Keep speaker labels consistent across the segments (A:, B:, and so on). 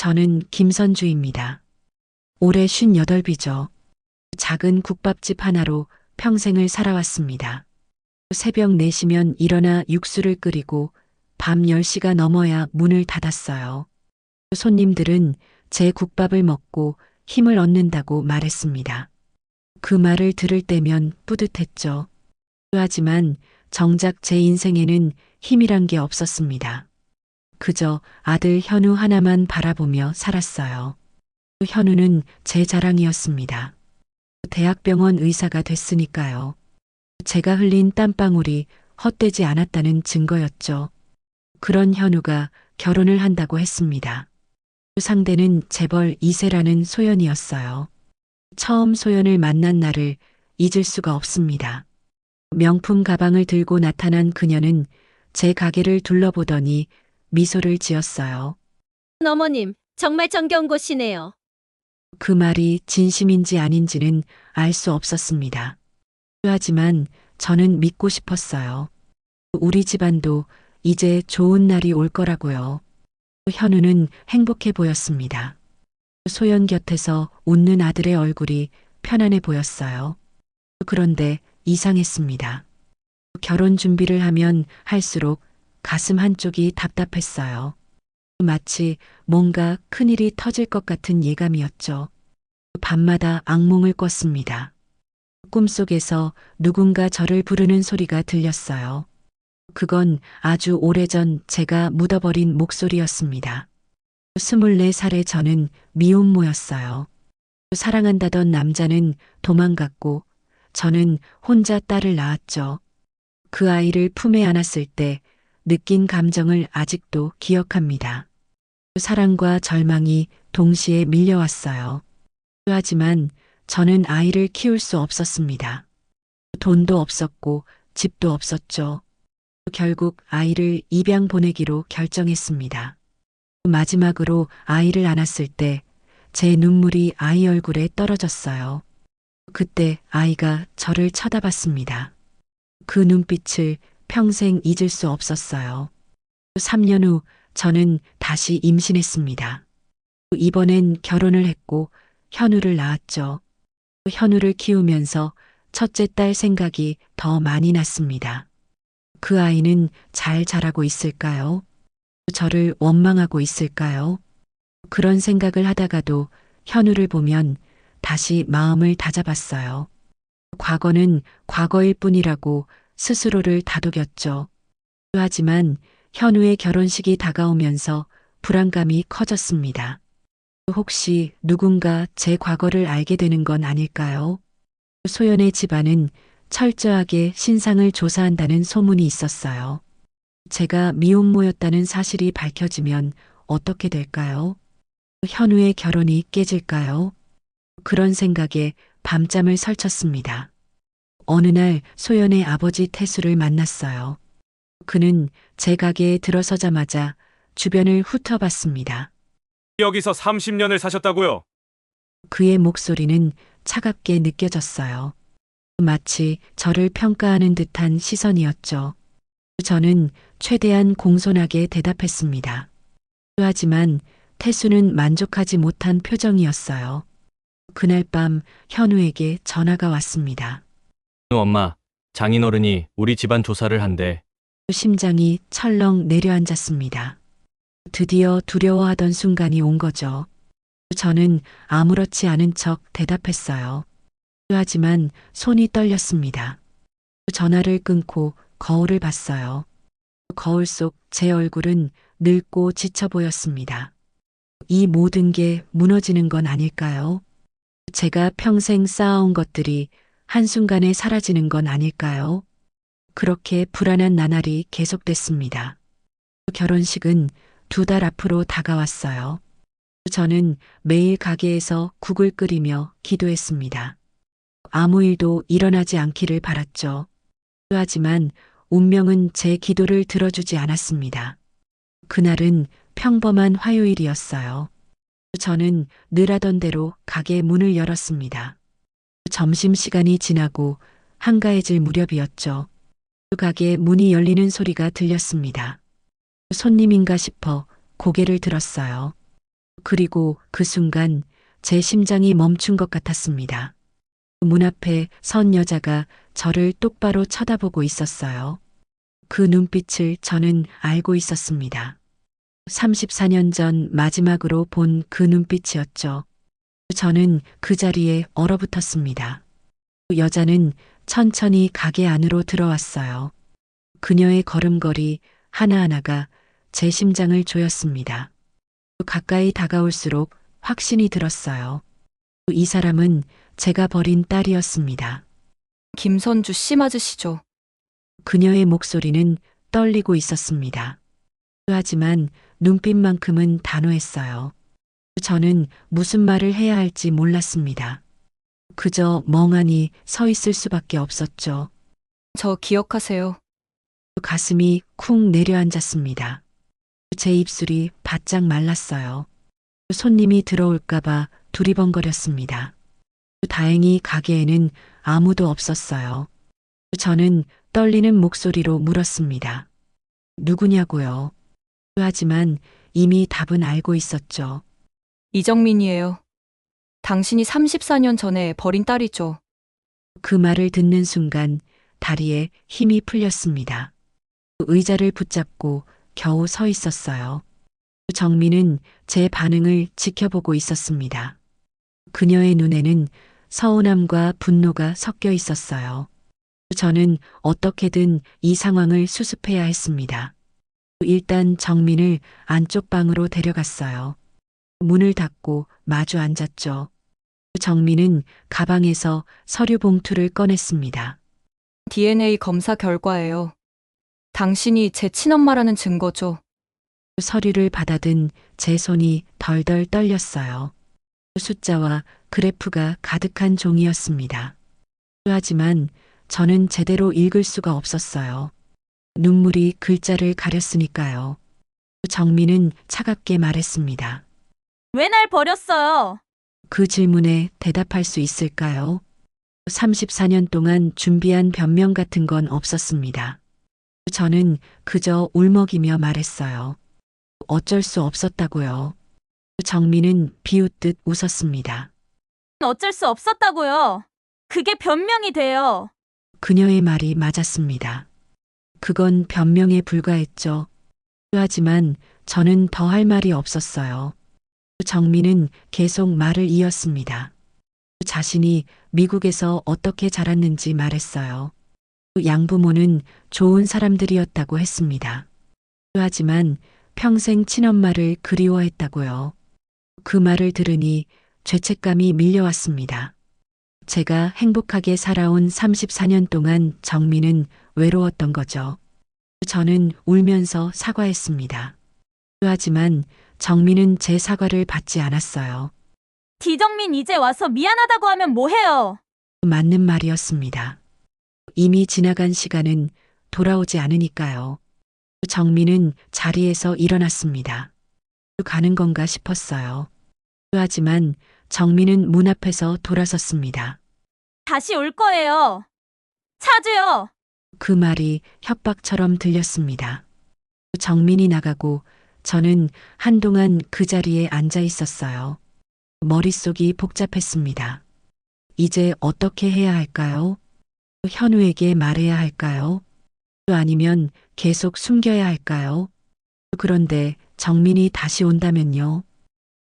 A: 저는 김선주입니다. 올해 58이죠. 작은 국밥집 하나로 평생을 살아왔습니다. 새벽 4시면 일어나 육수를 끓이고 밤 10시가 넘어야 문을 닫았어요. 손님들은 제 국밥을 먹고 힘을 얻는다고 말했습니다. 그 말을 들을 때면 뿌듯했죠. 하지만 정작 제 인생에는 힘이란 게 없었습니다. 그저 아들 현우 하나만 바라보며 살았어요. 현우는 제 자랑이었습니다. 대학병원 의사가 됐으니까요. 제가 흘린 땀방울이 헛되지 않았다는 증거였죠. 그런 현우가 결혼을 한다고 했습니다. 상대는 재벌 2세라는 소연이었어요. 처음 소연을 만난 날을 잊을 수가 없습니다. 명품 가방을 들고 나타난 그녀는 제 가게를 둘러보더니 미소를 지었어요.
B: 어머님, 정말 정겨운 곳이네요.
A: 그 말이 진심인지 아닌지는 알 수 없었습니다. 하지만 저는 믿고 싶었어요. 우리 집안도 이제 좋은 날이 올 거라고요. 현우는 행복해 보였습니다. 소연 곁에서 웃는 아들의 얼굴이 편안해 보였어요. 그런데 이상했습니다. 결혼 준비를 하면 할수록 가슴 한쪽이 답답했어요. 마치 뭔가 큰일이 터질 것 같은 예감이었죠. 밤마다 악몽을 꿨습니다. 꿈속에서 누군가 저를 부르는 소리가 들렸어요. 그건 아주 오래전 제가 묻어버린 목소리였습니다. 24살의 저는 미혼모였어요. 사랑한다던 남자는 도망갔고 저는 혼자 딸을 낳았죠. 그 아이를 품에 안았을 때 느낀 감정을 아직도 기억합니다. 사랑과 절망이 동시에 밀려왔어요. 하지만 저는 아이를 키울 수 없었습니다. 돈도 없었고 집도 없었죠. 결국 아이를 입양 보내기로 결정했습니다. 마지막으로 아이를 안았을 때 제 눈물이 아이 얼굴에 떨어졌어요. 그때 아이가 저를 쳐다봤습니다. 그 눈빛을 평생 잊을 수 없었어요. 3년 후 저는 다시 임신했습니다. 이번엔 결혼을 했고 현우를 낳았죠. 현우를 키우면서 첫째 딸 생각이 더 많이 났습니다. 그 아이는 잘 자라고 있을까요? 저를 원망하고 있을까요? 그런 생각을 하다가도 현우를 보면 다시 마음을 다잡았어요. 과거는 과거일 뿐이라고 스스로를 다독였죠. 하지만 현우의 결혼식이 다가오면서 불안감이 커졌습니다. 혹시 누군가 제 과거를 알게 되는 건 아닐까요? 소연의 집안은 철저하게 신상을 조사한다는 소문이 있었어요. 제가 미혼모였다는 사실이 밝혀지면 어떻게 될까요? 현우의 결혼이 깨질까요? 그런 생각에 밤잠을 설쳤습니다. 어느 날 소연의 아버지 태수를 만났어요. 그는 제 가게에 들어서자마자 주변을 훑어봤습니다.
C: 여기서 30년을 사셨다고요?
A: 그의 목소리는 차갑게 느껴졌어요. 마치 저를 평가하는 듯한 시선이었죠. 저는 최대한 공손하게 대답했습니다. 하지만 태수는 만족하지 못한 표정이었어요. 그날 밤 현우에게 전화가 왔습니다.
D: 엄마, 장인어른이 우리 집안 조사를 한대.
A: 심장이 철렁 내려앉았습니다. 드디어 두려워하던 순간이 온 거죠. 저는 아무렇지 않은 척 대답했어요. 하지만 손이 떨렸습니다. 전화를 끊고 거울을 봤어요. 거울 속 제 얼굴은 늙고 지쳐 보였습니다. 이 모든 게 무너지는 건 아닐까요? 제가 평생 쌓아온 것들이 한순간에 사라지는 건 아닐까요? 그렇게 불안한 나날이 계속됐습니다. 결혼식은 2달 앞으로 다가왔어요. 저는 매일 가게에서 국을 끓이며 기도했습니다. 아무 일도 일어나지 않기를 바랐죠. 하지만 운명은 제 기도를 들어주지 않았습니다. 그날은 평범한 화요일이었어요. 저는 늘 하던 대로 가게 문을 열었습니다. 점심시간이 지나고 한가해질 무렵이었죠. 가게 문이 열리는 소리가 들렸습니다. 손님인가 싶어 고개를 들었어요. 그리고 그 순간 제 심장이 멈춘 것 같았습니다. 문 앞에 선 여자가 저를 똑바로 쳐다보고 있었어요. 그 눈빛을 저는 알고 있었습니다. 34년 전 마지막으로 본 그 눈빛이었죠. 저는 그 자리에 얼어붙었습니다. 여자는 천천히 가게 안으로 들어왔어요. 그녀의 걸음걸이 하나하나가 제 심장을 조였습니다. 가까이 다가올수록 확신이 들었어요. 이 사람은 제가 버린 딸이었습니다.
E: 김선주 씨 맞으시죠?
A: 그녀의 목소리는 떨리고 있었습니다. 하지만 눈빛만큼은 단호했어요. 저는 무슨 말을 해야 할지 몰랐습니다. 그저 멍하니 서 있을 수밖에 없었죠.
E: 저 기억하세요.
A: 가슴이 쿵 내려앉았습니다. 제 입술이 바짝 말랐어요. 손님이 들어올까봐 두리번거렸습니다. 다행히 가게에는 아무도 없었어요. 저는 떨리는 목소리로 물었습니다. 누구냐고요? 하지만 이미 답은 알고 있었죠.
E: 이정민이에요. 당신이 34년 전에 버린 딸이죠.
A: 그 말을 듣는 순간 다리에 힘이 풀렸습니다. 의자를 붙잡고 겨우 서 있었어요. 정민은 제 반응을 지켜보고 있었습니다. 그녀의 눈에는 서운함과 분노가 섞여 있었어요. 저는 어떻게든 이 상황을 수습해야 했습니다. 일단 정민을 안쪽 방으로 데려갔어요. 문을 닫고 마주 앉았죠. 정민은 가방에서 서류 봉투를 꺼냈습니다.
E: DNA 검사 결과예요. 당신이 제 친엄마라는 증거죠.
A: 서류를 받아든 제 손이 덜덜 떨렸어요. 숫자와 그래프가 가득한 종이였습니다. 하지만 저는 제대로 읽을 수가 없었어요. 눈물이 글자를 가렸으니까요. 정민은 차갑게 말했습니다.
B: 왜 날 버렸어요?
A: 그 질문에 대답할 수 있을까요? 34년 동안 준비한 변명 같은 건 없었습니다. 저는 그저 울먹이며 말했어요. 어쩔 수 없었다고요. 정민은 비웃듯 웃었습니다.
B: 어쩔 수 없었다고요. 그게 변명이 돼요.
A: 그녀의 말이 맞았습니다. 그건 변명에 불과했죠. 하지만 저는 더 할 말이 없었어요. 정민은 계속 말을 이었습니다. 자신이 미국에서 어떻게 자랐는지 말했어요. 양부모는 좋은 사람들이었다고 했습니다. 하지만 평생 친엄마를 그리워했다고요. 그 말을 들으니 죄책감이 밀려왔습니다. 제가 행복하게 살아온 34년 동안 정민은 외로웠던 거죠. 저는 울면서 사과했습니다. 하지만 정민은 제 사과를 받지 않았어요.
B: 기정민 이제 와서 미안하다고 하면 뭐해요?
A: 맞는 말이었습니다. 이미 지나간 시간은 돌아오지 않으니까요. 정민은 자리에서 일어났습니다. 가는 건가 싶었어요. 하지만 정민은 문 앞에서 돌아섰습니다.
B: 다시 올 거예요. 차주요.
A: 그 말이 협박처럼 들렸습니다. 정민이 나가고 저는 한동안 그 자리에 앉아 있었어요. 머릿속이 복잡했습니다. 이제 어떻게 해야 할까요? 현우에게 말해야 할까요? 아니면 계속 숨겨야 할까요? 그런데 정민이 다시 온다면요?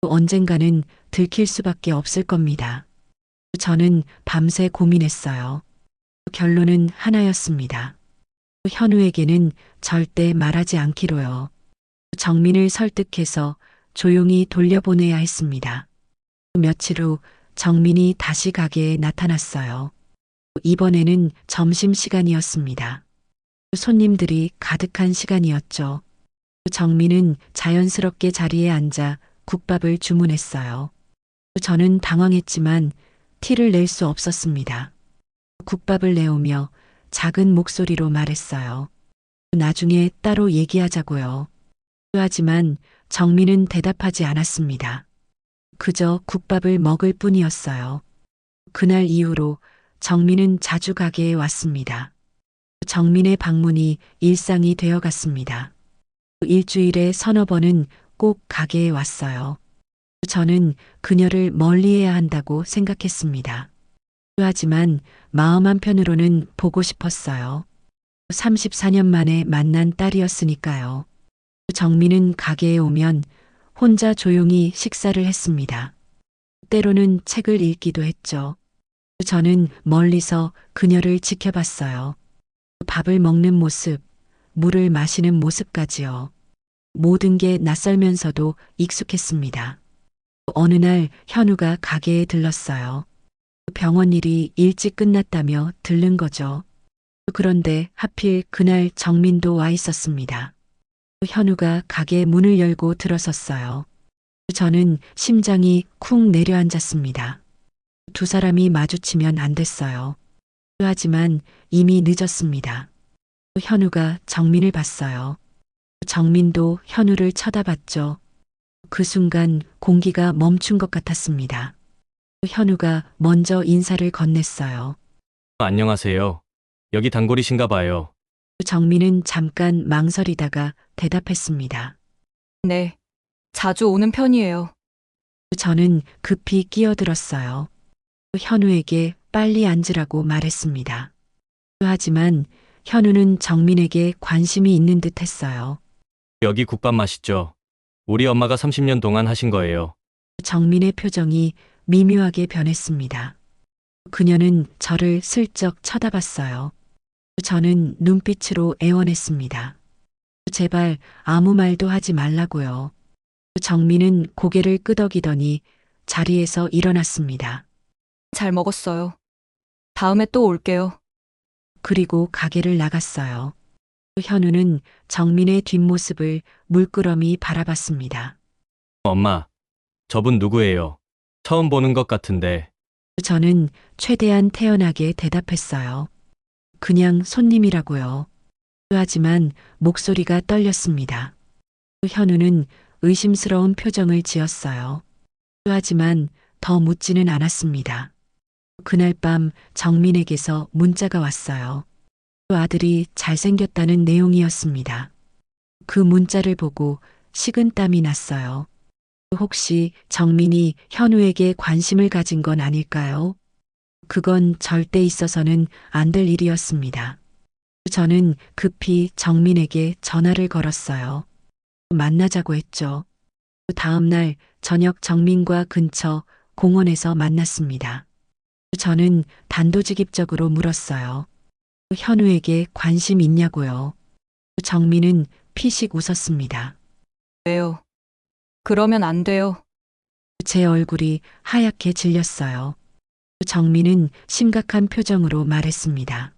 A: 언젠가는 들킬 수밖에 없을 겁니다. 저는 밤새 고민했어요. 결론은 하나였습니다. 현우에게는 절대 말하지 않기로요. 정민을 설득해서 조용히 돌려보내야 했습니다. 며칠 후 정민이 다시 가게에 나타났어요. 이번에는 점심시간이었습니다. 손님들이 가득한 시간이었죠. 정민은 자연스럽게 자리에 앉아 국밥을 주문했어요. 저는 당황했지만 티를 낼 수 없었습니다. 국밥을 내오며 작은 목소리로 말했어요. 나중에 따로 얘기하자고요. 하지만 정민은 대답하지 않았습니다. 그저 국밥을 먹을 뿐이었어요. 그날 이후로 정민은 자주 가게에 왔습니다. 정민의 방문이 일상이 되어갔습니다. 일주일에 서너 번은 꼭 가게에 왔어요. 저는 그녀를 멀리해야 한다고 생각했습니다. 하지만 마음 한편으로는 보고 싶었어요. 34년 만에 만난 딸이었으니까요. 정민은 가게에 오면 혼자 조용히 식사를 했습니다. 때로는 책을 읽기도 했죠. 저는 멀리서 그녀를 지켜봤어요. 밥을 먹는 모습, 물을 마시는 모습까지요. 모든 게 낯설면서도 익숙했습니다. 어느 날 현우가 가게에 들렀어요. 병원 일이 일찍 끝났다며 들른 거죠. 그런데 하필 그날 정민도 와 있었습니다. 현우가 가게 문을 열고 들어섰어요. 저는 심장이 쿵 내려앉았습니다. 두 사람이 마주치면 안 됐어요. 하지만 이미 늦었습니다. 현우가 정민을 봤어요. 정민도 현우를 쳐다봤죠. 그 순간 공기가 멈춘 것 같았습니다. 현우가 먼저 인사를 건넸어요.
D: 안녕하세요. 여기 단골이신가 봐요.
A: 정민은 잠깐 망설이다가 대답했습니다.
E: 네. 자주 오는 편이에요.
A: 저는 급히 끼어들었어요. 현우에게 빨리 앉으라고 말했습니다. 하지만 현우는 정민에게 관심이 있는 듯 했어요.
D: 여기 국밥 맛있죠? 우리 엄마가 30년 동안 하신 거예요.
A: 정민의 표정이 미묘하게 변했습니다. 그녀는 저를 슬쩍 쳐다봤어요. 저는 눈빛으로 애원했습니다. 제발 아무 말도 하지 말라고요. 정민은 고개를 끄덕이더니 자리에서 일어났습니다.
E: 잘 먹었어요. 다음에 또 올게요.
A: 그리고 가게를 나갔어요. 현우는 정민의 뒷모습을 물끄러미 바라봤습니다.
D: 엄마, 저분 누구예요? 처음 보는 것 같은데.
A: 저는 최대한 태연하게 대답했어요. 그냥 손님이라고요. 하지만 목소리가 떨렸습니다. 현우는 의심스러운 표정을 지었어요. 하지만 더 묻지는 않았습니다. 그날 밤 정민에게서 문자가 왔어요. 아들이 잘생겼다는 내용이었습니다. 그 문자를 보고 식은땀이 났어요. 혹시 정민이 현우에게 관심을 가진 건 아닐까요? 그건 절대 있어서는 안 될 일이었습니다. 저는 급히 정민에게 전화를 걸었어요. 만나자고 했죠. 다음 날 저녁 정민과 근처 공원에서 만났습니다. 저는 단도직입적으로 물었어요. 현우에게 관심 있냐고요. 정민은 피식 웃었습니다.
E: 왜요? 그러면 안 돼요.
A: 제 얼굴이 하얗게 질렸어요. 정민은 심각한 표정으로 말했습니다.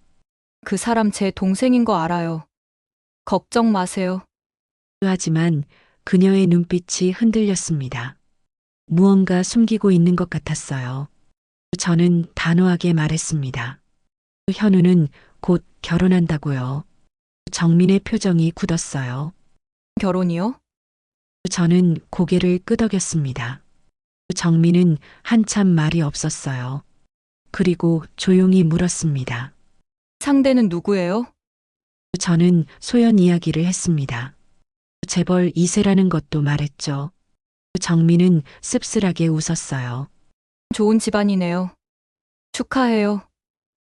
E: 그 사람 제 동생인 거 알아요. 걱정 마세요.
A: 하지만 그녀의 눈빛이 흔들렸습니다. 무언가 숨기고 있는 것 같았어요. 저는 단호하게 말했습니다. 현우는 곧 결혼한다고요. 정민의 표정이 굳었어요.
E: 결혼이요?
A: 저는 고개를 끄덕였습니다. 정민은 한참 말이 없었어요. 그리고 조용히 물었습니다.
E: 상대는 누구예요?
A: 저는 소연 이야기를 했습니다. 재벌 2세라는 것도 말했죠. 정민은 씁쓸하게 웃었어요.
E: 좋은 집안이네요. 축하해요.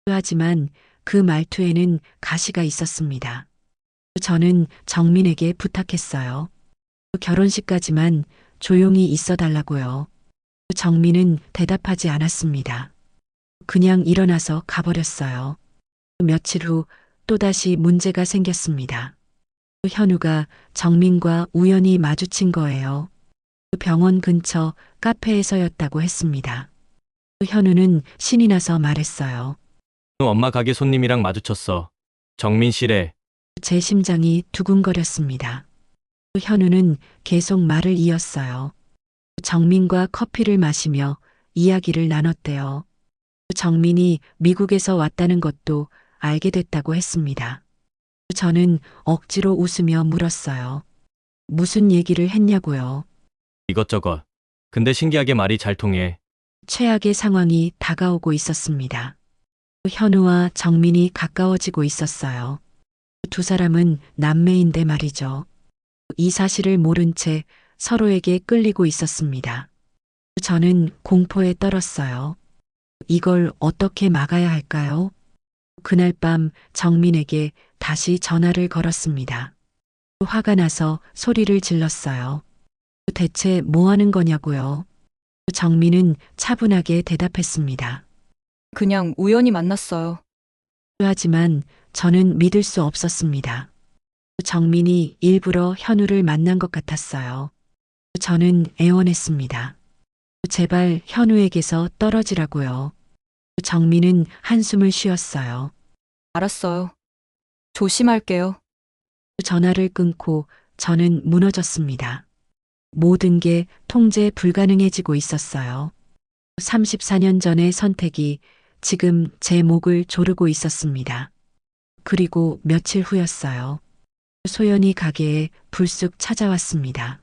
A: 하지만 그 말투에는 가시가 있었습니다. 저는 정민에게 부탁했어요. 결혼식까지만 조용히 있어 달라고요. 정민은 대답하지 않았습니다. 그냥 일어나서 가버렸어요. 며칠 후 또다시 문제가 생겼습니다. 현우가 정민과 우연히 마주친 거예요. 병원 근처 카페에서였다고 했습니다. 현우는 신이 나서 말했어요.
D: 엄마 가게 손님이랑 마주쳤어. 정민 씨래.
A: 제 심장이 두근거렸습니다. 현우는 계속 말을 이었어요. 정민과 커피를 마시며 이야기를 나눴대요. 정민이 미국에서 왔다는 것도 알게 됐다고 했습니다. 저는 억지로 웃으며 물었어요. 무슨 얘기를 했냐고요.
D: 이것저것. 근데 신기하게 말이 잘 통해.
A: 최악의 상황이 다가오고 있었습니다. 현우와 정민이 가까워지고 있었어요. 두 사람은 남매인데 말이죠. 이 사실을 모른 채 서로에게 끌리고 있었습니다. 저는 공포에 떨었어요. 이걸 어떻게 막아야 할까요? 그날 밤 정민에게 다시 전화를 걸었습니다. 화가 나서 소리를 질렀어요. 대체 뭐 하는 거냐고요? 정민은 차분하게 대답했습니다.
E: 그냥 우연히 만났어요.
A: 하지만 저는 믿을 수 없었습니다. 정민이 일부러 현우를 만난 것 같았어요. 저는 애원했습니다. 제발 현우에게서 떨어지라고요. 정민은 한숨을 쉬었어요.
E: 알았어요. 조심할게요.
A: 전화를 끊고 저는 무너졌습니다. 모든 게 통제 불가능해지고 있었어요. 34년 전의 선택이 지금 제 목을 조르고 있었습니다. 그리고 며칠 후였어요. 소연이 가게에 불쑥 찾아왔습니다.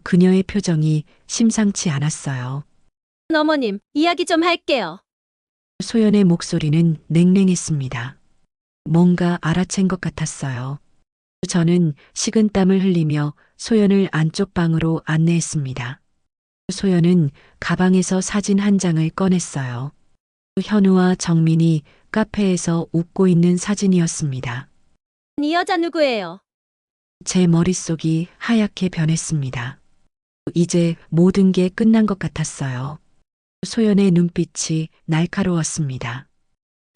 A: 그녀의 표정이 심상치 않았어요.
B: 어머님, 이야기 좀 할게요.
A: 소연의 목소리는 냉랭했습니다. 뭔가 알아챈 것 같았어요. 저는 식은땀을 흘리며 소연을 안쪽 방으로 안내했습니다. 소연은 가방에서 사진 한 장을 꺼냈어요. 현우와 정민이 카페에서 웃고 있는 사진이었습니다.
B: 이 여자 누구예요?
A: 제 머릿속이 하얗게 변했습니다. 이제 모든 게 끝난 것 같았어요. 소연의 눈빛이 날카로웠습니다.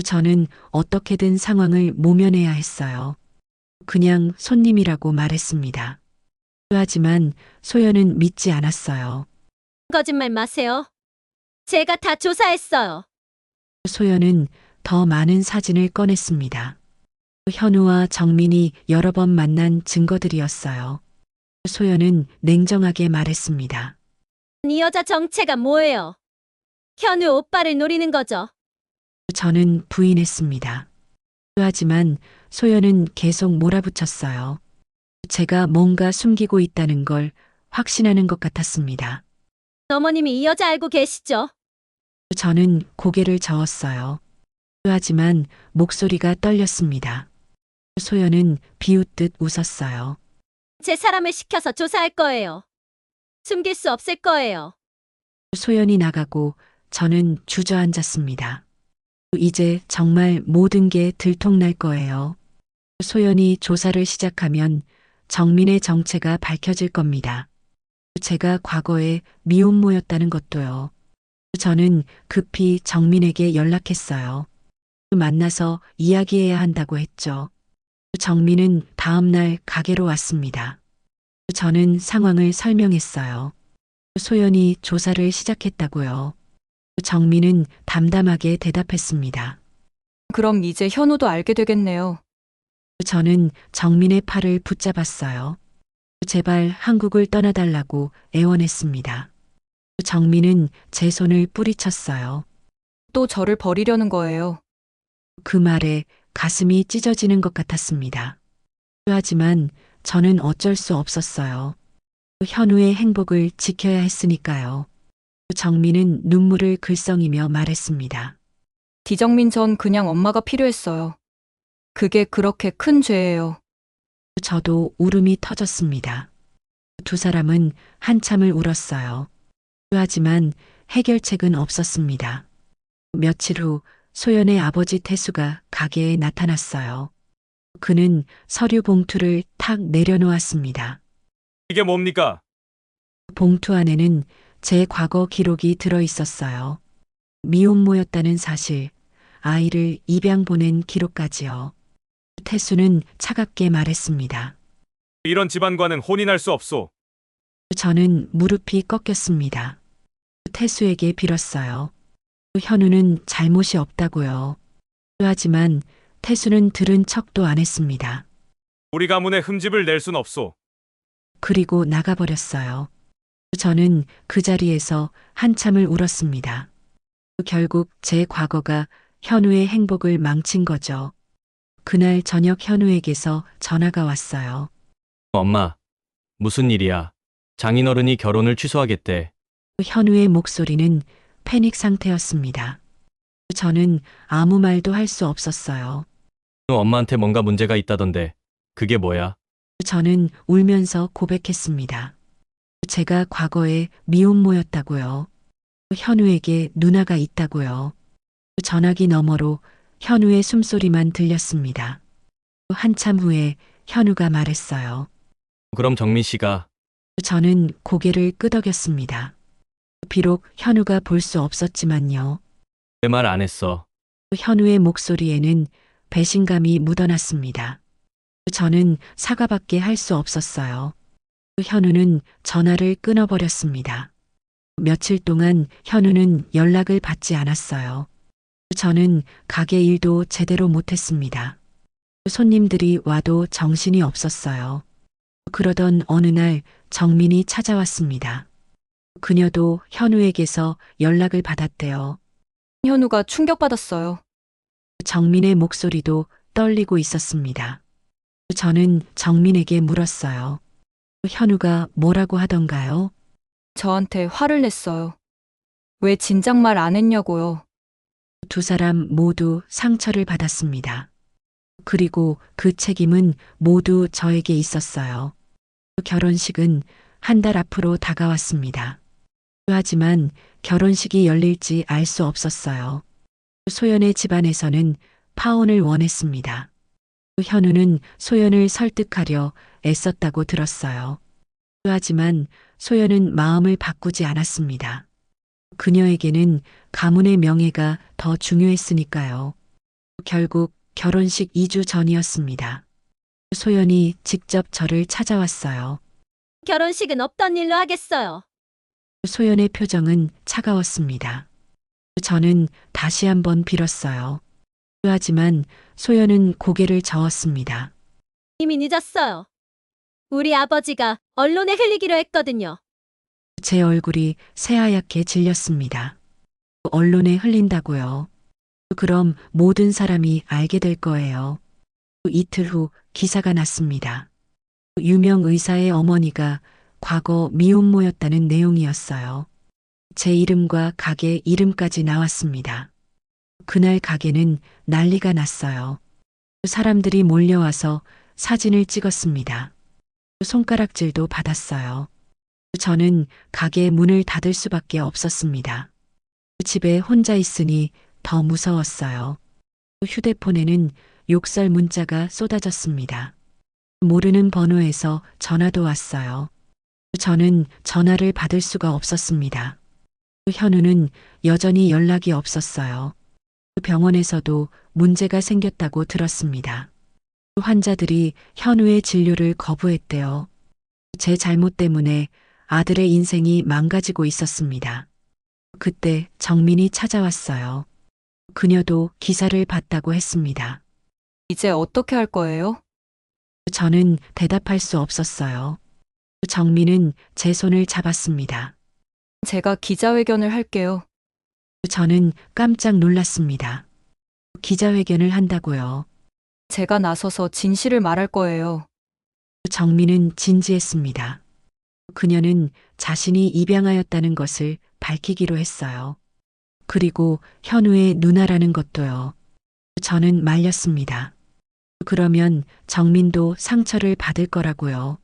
A: 저는 어떻게든 상황을 모면해야 했어요. 그냥 손님이라고 말했습니다. 하지만 소연은 믿지 않았어요.
B: 거짓말 마세요. 제가 다 조사했어요.
A: 소연은 더 많은 사진을 꺼냈습니다. 현우와 정민이 여러 번 만난 증거들이었어요. 소연은 냉정하게 말했습니다.
B: 이 여자 정체가 뭐예요? 현우 오빠를 노리는 거죠.
A: 저는 부인했습니다. 하지만 소연은 계속 몰아붙였어요. 제가 뭔가 숨기고 있다는 걸 확신하는 것 같았습니다.
B: 어머님이 이 여자 알고 계시죠?
A: 저는 고개를 저었어요. 하지만 목소리가 떨렸습니다. 소연은 비웃듯 웃었어요.
B: 제 사람을 시켜서 조사할 거예요. 숨길 수 없을 거예요.
A: 소연이 나가고 저는 주저앉았습니다. 이제 정말 모든 게 들통날 거예요. 소연이 조사를 시작하면 정민의 정체가 밝혀질 겁니다. 제가 과거에 미혼모였다는 것도요. 저는 급히 정민에게 연락했어요. 만나서 이야기해야 한다고 했죠. 정민은 다음 날 가게로 왔습니다. 저는 상황을 설명했어요. 소연이 조사를 시작했다고요. 정민은 담담하게 대답했습니다.
E: 그럼 이제 현우도 알게 되겠네요.
A: 저는 정민의 팔을 붙잡았어요. 제발 한국을 떠나달라고 애원했습니다. 정민은 제 손을 뿌리쳤어요.
E: 또 저를 버리려는 거예요.
A: 그 말에 가슴이 찢어지는 것 같았습니다. 하지만 저는 어쩔 수 없었어요. 현우의 행복을 지켜야 했으니까요. 정민은 눈물을 글썽이며 말했습니다.
E: 디정민 전 그냥 엄마가 필요했어요. 그게 그렇게 큰 죄예요.
A: 저도 울음이 터졌습니다. 두 사람은 한참을 울었어요. 하지만 해결책은 없었습니다. 며칠 후 소연의 아버지 태수가 가게에 나타났어요. 그는 서류 봉투를 탁 내려놓았습니다.
C: 이게 뭡니까?
A: 봉투 안에는 제 과거 기록이 들어 있었어요. 미혼모였다는 사실, 아이를 입양 보낸 기록까지요. 태수는 차갑게 말했습니다.
C: 이런 집안과는 혼인할 수 없소.
A: 저는 무릎이 꺾였습니다. 태수에게 빌었어요. 현우는 잘못이 없다고요. 하지만 태수는 들은 척도 안 했습니다.
C: 우리 가문의 흠집을 낼 순 없소.
A: 그리고 나가버렸어요. 저는 그 자리에서 한참을 울었습니다. 결국 제 과거가 현우의 행복을 망친 거죠. 그날 저녁 현우에게서 전화가 왔어요.
D: 엄마, 무슨 일이야? 장인어른이 결혼을 취소하겠대.
A: 현우의 목소리는 패닉 상태였습니다. 저는 아무 말도 할 수 없었어요.
D: 엄마한테 뭔가 문제가 있다던데. 그게 뭐야?
A: 저는 울면서 고백했습니다. 제가 과거에 미혼모였다고요. 현우에게 누나가 있다고요. 전화기 너머로 현우의 숨소리만 들렸습니다. 한참 후에 현우가 말했어요.
D: 그럼 정민 씨가
A: 저는 고개를 끄덕였습니다. 비록 현우가 볼 수 없었지만요.
D: 왜 말 안 했어?
A: 현우의 목소리에는 배신감이 묻어났습니다. 저는 사과밖에 할 수 없었어요. 현우는 전화를 끊어버렸습니다. 며칠 동안 현우는 연락을 받지 않았어요. 저는 가게 일도 제대로 못했습니다. 손님들이 와도 정신이 없었어요. 그러던 어느 날 정민이 찾아왔습니다. 그녀도 현우에게서 연락을 받았대요.
E: 현우가 충격받았어요.
A: 정민의 목소리도 떨리고 있었습니다. 저는 정민에게 물었어요. 현우가 뭐라고 하던가요?
E: 저한테 화를 냈어요. 왜 진작 말 안 했냐고요.
A: 두 사람 모두 상처를 받았습니다. 그리고 그 책임은 모두 저에게 있었어요. 결혼식은 한 달 앞으로 다가왔습니다. 하지만 결혼식이 열릴지 알 수 없었어요. 소연의 집안에서는 파혼을 원했습니다. 현우는 소연을 설득하려 애썼다고 들었어요. 하지만 소연은 마음을 바꾸지 않았습니다. 그녀에게는 가문의 명예가 더 중요했으니까요. 결국 결혼식 2주 전이었습니다. 소연이 직접 저를 찾아왔어요.
F: 결혼식은 없던 일로 하겠어요.
A: 소연의 표정은 차가웠습니다. 저는 다시 한번 빌었어요. 하지만 소연은 고개를 저었습니다.
F: 이미 늦었어요. 우리 아버지가 언론에 흘리기로 했거든요.
A: 제 얼굴이 새하얗게 질렸습니다. 언론에 흘린다고요. 그럼 모든 사람이 알게 될 거예요. 이틀 후 기사가 났습니다. 유명 의사의 어머니가 과거 미혼모였다는 내용이었어요. 제 이름과 가게 이름까지 나왔습니다. 그날 가게는 난리가 났어요. 사람들이 몰려와서 사진을 찍었습니다. 손가락질도 받았어요. 저는 가게 문을 닫을 수밖에 없었습니다. 집에 혼자 있으니 더 무서웠어요. 휴대폰에는 욕설 문자가 쏟아졌습니다. 모르는 번호에서 전화도 왔어요. 저는 전화를 받을 수가 없었습니다. 현우는 여전히 연락이 없었어요. 병원에서도 문제가 생겼다고 들었습니다. 환자들이 현우의 진료를 거부했대요. 제 잘못 때문에 아들의 인생이 망가지고 있었습니다. 그때 정민이 찾아왔어요. 그녀도 기사를 봤다고 했습니다.
E: 이제 어떻게 할 거예요?
A: 저는 대답할 수 없었어요. 정민은 제 손을 잡았습니다.
E: 제가 기자회견을 할게요.
A: 저는 깜짝 놀랐습니다. 기자회견을 한다고요.
E: 제가 나서서 진실을 말할 거예요.
A: 정민은 진지했습니다. 그녀는 자신이 입양하였다는 것을 밝히기로 했어요. 그리고 현우의 누나라는 것도요. 저는 말렸습니다. 그러면 정민도 상처를 받을 거라고요.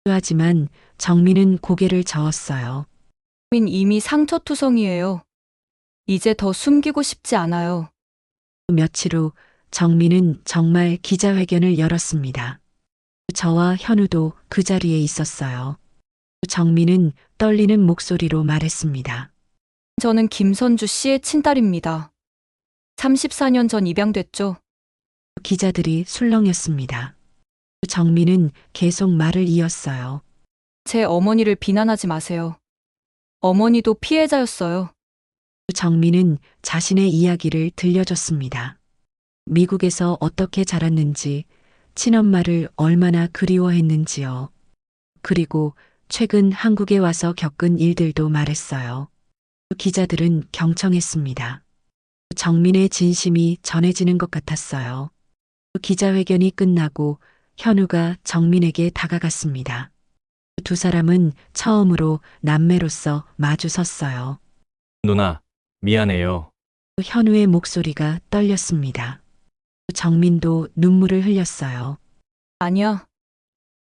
A: 하지만 정민은 고개를 저었어요.
E: 민 이미 상처투성이에요. 이제 더 숨기고 싶지 않아요.
A: 며칠 후 정민은 정말 기자회견을 열었습니다. 저와 현우도 그 자리에 있었어요. 정민은 떨리는 목소리로 말했습니다.
E: 저는 김선주 씨의 친딸입니다. 34년 전 입양됐죠.
A: 기자들이 술렁였습니다. 정민은 계속 말을 이었어요.
E: 제 어머니를 비난하지 마세요. 어머니도 피해자였어요.
A: 정민은 자신의 이야기를 들려줬습니다. 미국에서 어떻게 자랐는지, 친엄마를 얼마나 그리워했는지요. 그리고 최근 한국에 와서 겪은 일들도 말했어요. 기자들은 경청했습니다. 정민의 진심이 전해지는 것 같았어요. 기자회견이 끝나고 현우가 정민에게 다가갔습니다. 두 사람은 처음으로 남매로서 마주 섰어요.
D: 누나, 미안해요.
A: 현우의 목소리가 떨렸습니다. 정민도 눈물을 흘렸어요.
E: 아니야.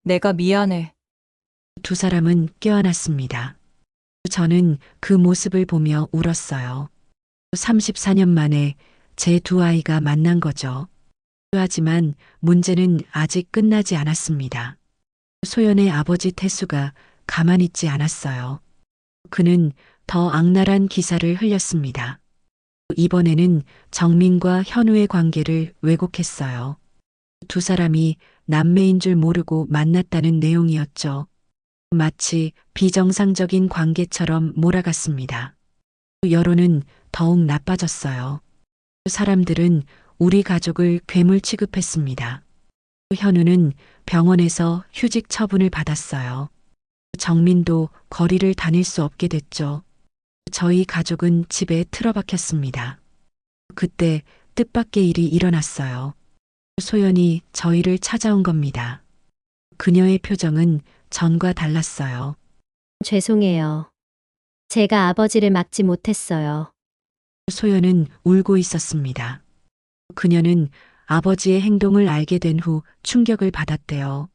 E: 내가 미안해.
A: 두 사람은 껴안았습니다. 저는 그 모습을 보며 울었어요. 34년 만에 제 두 아이가 만난 거죠. 하지만 문제는 아직 끝나지 않았습니다. 소연의 아버지 태수가 가만히 있지 않았어요. 그는 더 악랄한 기사를 흘렸습니다. 이번에는 정민과 현우의 관계를 왜곡했어요. 두 사람이 남매인 줄 모르고 만났다는 내용이었죠. 마치 비정상적인 관계처럼 몰아갔습니다. 여론은 더욱 나빠졌어요. 사람들은 우리 가족을 괴물 취급했습니다. 현우는 병원에서 휴직 처분을 받았어요. 정민도 거리를 다닐 수 없게 됐죠. 저희 가족은 집에 틀어박혔습니다. 그때 뜻밖의 일이 일어났어요. 소연이 저희를 찾아온 겁니다. 그녀의 표정은 전과 달랐어요.
F: 죄송해요. 제가 아버지를 막지 못했어요.
A: 소연은 울고 있었습니다. 그녀는 아버지의 행동을 알게 된 후 충격을 받았대요.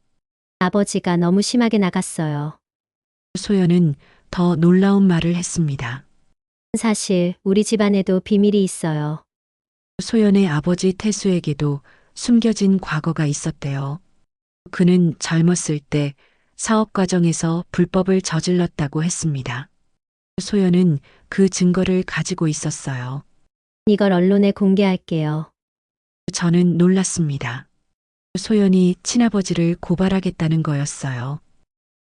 F: 아버지가 너무 심하게 나갔어요.
A: 소연은 더 놀라운 말을 했습니다.
F: 사실 우리 집안에도 비밀이 있어요.
A: 소연의 아버지 태수에게도 숨겨진 과거가 있었대요. 그는 젊었을 때 사업 과정에서 불법을 저질렀다고 했습니다. 소연은 그 증거를 가지고 있었어요.
F: 이걸 언론에 공개할게요.
A: 저는 놀랐습니다. 소연이 친아버지를 고발하겠다는 거였어요.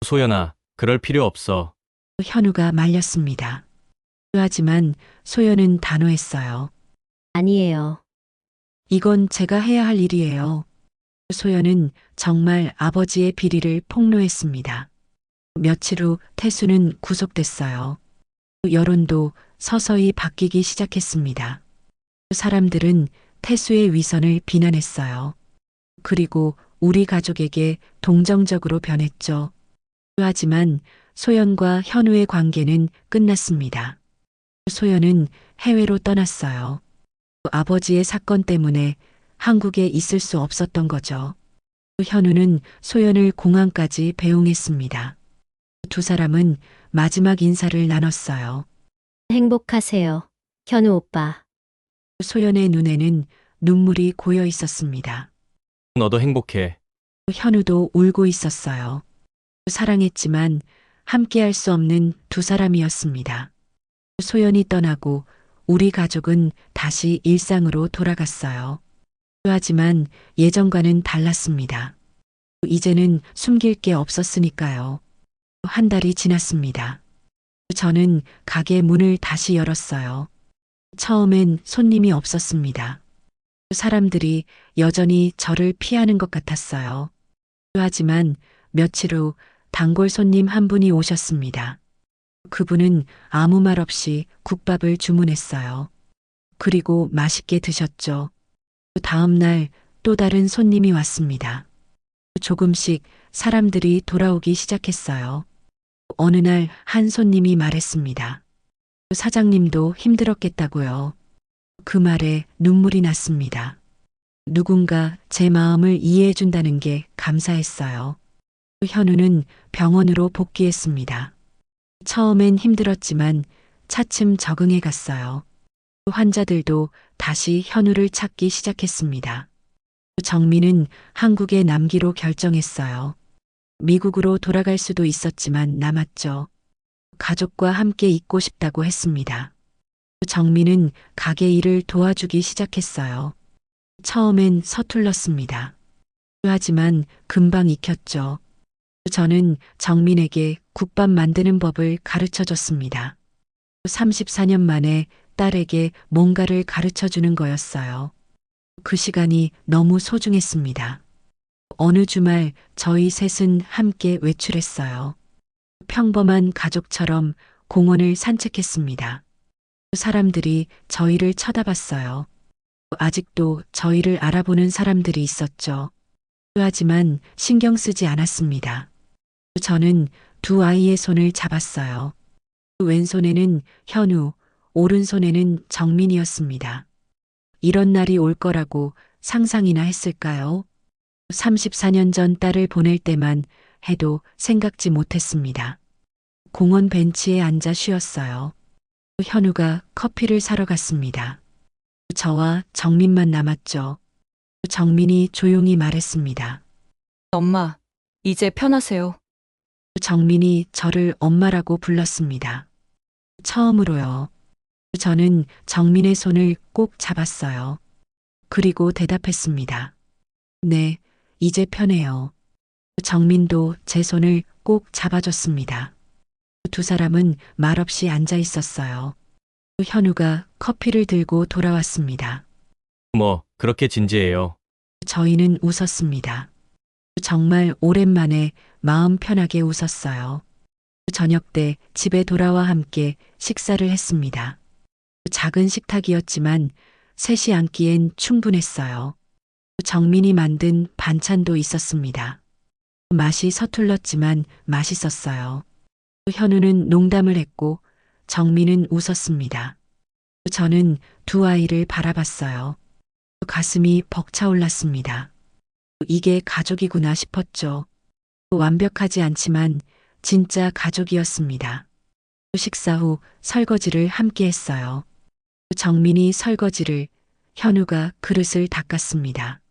D: 소연아, 그럴 필요 없어.
A: 현우가 말렸습니다. 하지만 소연은 단호했어요.
F: 아니에요.
A: 이건 제가 해야 할 일이에요. 소연은 정말 아버지의 비리를 폭로했습니다. 며칠 후 태수는 구속됐어요. 여론도 서서히 바뀌기 시작했습니다. 사람들은 태수의 위선을 비난했어요. 그리고 우리 가족에게 동정적으로 변했죠. 하지만 소연과 현우의 관계는 끝났습니다. 소연은 해외로 떠났어요. 아버지의 사건 때문에 한국에 있을 수 없었던 거죠. 현우는 소연을 공항까지 배웅했습니다. 두 사람은 마지막 인사를 나눴어요.
F: 행복하세요. 현우 오빠.
A: 소연의 눈에는 눈물이 고여 있었습니다.
D: 너도 행복해.
A: 현우도 울고 있었어요. 사랑했지만 함께할 수 없는 두 사람이었습니다. 소연이 떠나고 우리 가족은 다시 일상으로 돌아갔어요. 하지만 예전과는 달랐습니다. 이제는 숨길 게 없었으니까요. 한 달이 지났습니다. 저는 가게 문을 다시 열었어요. 처음엔 손님이 없었습니다. 사람들이 여전히 저를 피하는 것 같았어요. 하지만 며칠 후 단골 손님 한 분이 오셨습니다. 그분은 아무 말 없이 국밥을 주문했어요. 그리고 맛있게 드셨죠. 다음 날 또 다른 손님이 왔습니다. 조금씩 사람들이 돌아오기 시작했어요. 어느 날 한 손님이 말했습니다. 사장님도 힘들었겠다고요. 그 말에 눈물이 났습니다. 누군가 제 마음을 이해해 준다는 게 감사했어요. 현우는 병원으로 복귀했습니다. 처음엔 힘들었지만 차츰 적응해 갔어요. 환자들도 다시 현우를 찾기 시작했습니다. 정민은 한국에 남기로 결정했어요. 미국으로 돌아갈 수도 있었지만 남았죠. 가족과 함께 있고 싶다고 했습니다. 정민은 가게 일을 도와주기 시작했어요. 처음엔 서툴렀습니다. 하지만 금방 익혔죠. 저는 정민에게 국밥 만드는 법을 가르쳐 줬습니다. 34년 만에 딸에게 뭔가를 가르쳐 주는 거였어요. 그 시간이 너무 소중했습니다. 어느 주말 저희 셋은 함께 외출했어요. 평범한 가족처럼 공원을 산책했습니다. 사람들이 저희를 쳐다봤어요. 아직도 저희를 알아보는 사람들이 있었죠. 하지만 신경 쓰지 않았습니다. 저는 두 아이의 손을 잡았어요. 왼손에는 현우, 오른손에는 정민이었습니다. 이런 날이 올 거라고 상상이나 했을까요? 34년 전 딸을 보낼 때만 해도 생각지 못했습니다. 공원 벤치에 앉아 쉬었어요. 현우가 커피를 사러 갔습니다. 저와 정민만 남았죠. 정민이 조용히 말했습니다.
E: 엄마, 이제 편하세요.
A: 정민이 저를 엄마라고 불렀습니다. 처음으로요. 저는 정민의 손을 꼭 잡았어요. 그리고 대답했습니다. 네, 이제 편해요. 정민도 제 손을 꼭 잡아줬습니다. 두 사람은 말없이 앉아 있었어요. 현우가 커피를 들고 돌아왔습니다.
D: 뭐, 그렇게 진지해요.
A: 저희는 웃었습니다. 정말 오랜만에 마음 편하게 웃었어요. 저녁 때 집에 돌아와 함께 식사를 했습니다. 작은 식탁이었지만 셋이 앉기엔 충분했어요. 정민이 만든 반찬도 있었습니다. 맛이 서툴렀지만 맛있었어요. 현우는 농담을 했고 정민은 웃었습니다. 저는 두 아이를 바라봤어요. 가슴이 벅차올랐습니다. 이게 가족이구나 싶었죠. 완벽하지 않지만 진짜 가족이었습니다. 식사 후 설거지를 함께 했어요. 정민이 설거지를, 현우가 그릇을 닦았습니다.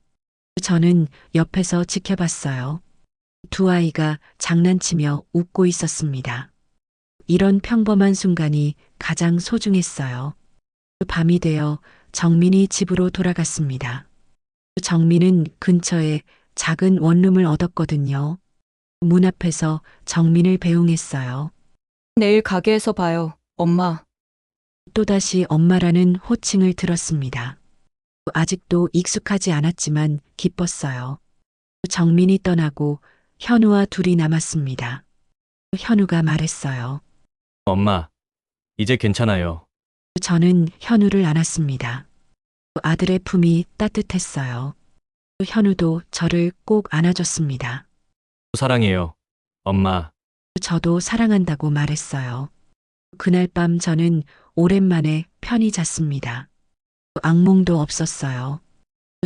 A: 저는 옆에서 지켜봤어요. 두 아이가 장난치며 웃고 있었습니다. 이런 평범한 순간이 가장 소중했어요. 밤이 되어 정민이 집으로 돌아갔습니다. 정민은 근처에 작은 원룸을 얻었거든요. 문 앞에서 정민을 배웅했어요.
E: 내일 가게에서 봐요, 엄마.
A: 또다시 엄마라는 호칭을 들었습니다. 아직도 익숙하지 않았지만 기뻤어요. 정민이 떠나고 현우와 둘이 남았습니다. 현우가 말했어요.
D: 엄마, 이제 괜찮아요.
A: 저는 현우를 안았습니다. 아들의 품이 따뜻했어요. 현우도 저를 꼭 안아줬습니다.
D: 사랑해요. 엄마,
A: 저도 사랑한다고 말했어요. 그날 밤 저는 오랜만에 편히 잤습니다. 악몽도 없었어요.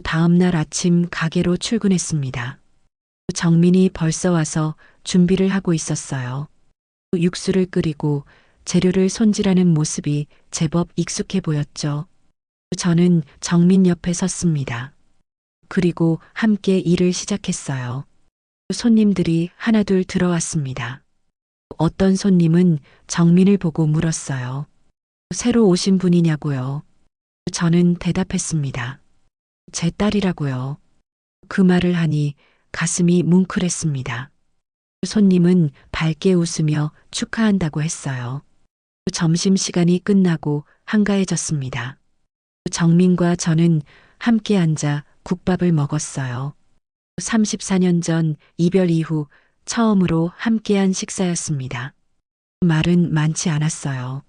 A: 다음 날 아침 가게로 출근했습니다. 정민이 벌써 와서 준비를 하고 있었어요. 육수를 끓이고 재료를 손질하는 모습이 제법 익숙해 보였죠. 저는 정민 옆에 섰습니다. 그리고 함께 일을 시작했어요. 손님들이 하나둘 들어왔습니다. 어떤 손님은 정민을 보고 물었어요. 새로 오신 분이냐고요. 저는 대답했습니다. 제 딸이라고요. 그 말을 하니 가슴이 뭉클했습니다. 손님은 밝게 웃으며 축하한다고 했어요. 점심시간이 끝나고 한가해졌습니다. 정민과 저는 함께 앉아 국밥을 먹었어요. 34년 전 이별 이후 처음으로 함께한 식사였습니다. 말은 많지 않았어요.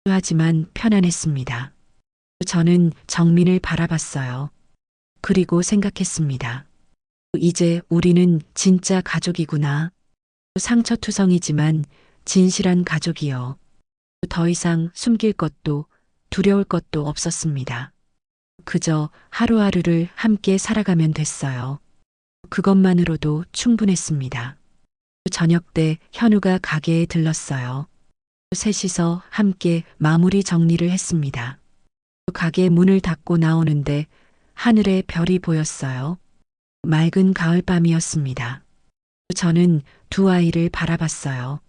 A: 하지만 편안했습니다. 저는 정민을 바라봤어요. 그리고 생각했습니다. 이제 우리는 진짜 가족이구나. 상처투성이지만 진실한 가족이요. 더 이상 숨길 것도 두려울 것도 없었습니다. 그저 하루하루를 함께 살아가면 됐어요. 그것만으로도 충분했습니다. 저녁 때 현우가 가게에 들렀어요. 셋이서 함께 마무리 정리를 했습니다. 가게 문을 닫고 나오는데 하늘에 별이 보였어요. 맑은 가을밤이었습니다. 저는 두 아이를 바라봤어요.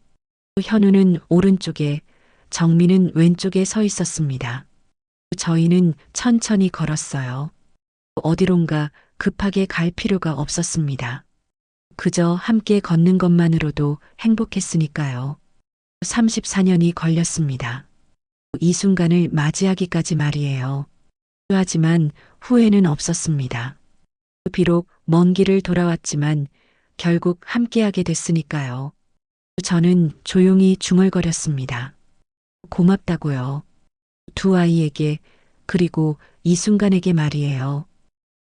A: 현우는 오른쪽에, 정민은 왼쪽에 서 있었습니다. 저희는 천천히 걸었어요. 어디론가 급하게 갈 필요가 없었습니다. 그저 함께 걷는 것만으로도 행복했으니까요. 34년이 걸렸습니다. 이 순간을 맞이하기까지 말이에요. 하지만 후회는 없었습니다. 비록 먼 길을 돌아왔지만 결국 함께하게 됐으니까요. 저는 조용히 중얼거렸습니다. 고맙다고요. 두 아이에게, 그리고 이 순간에게 말이에요.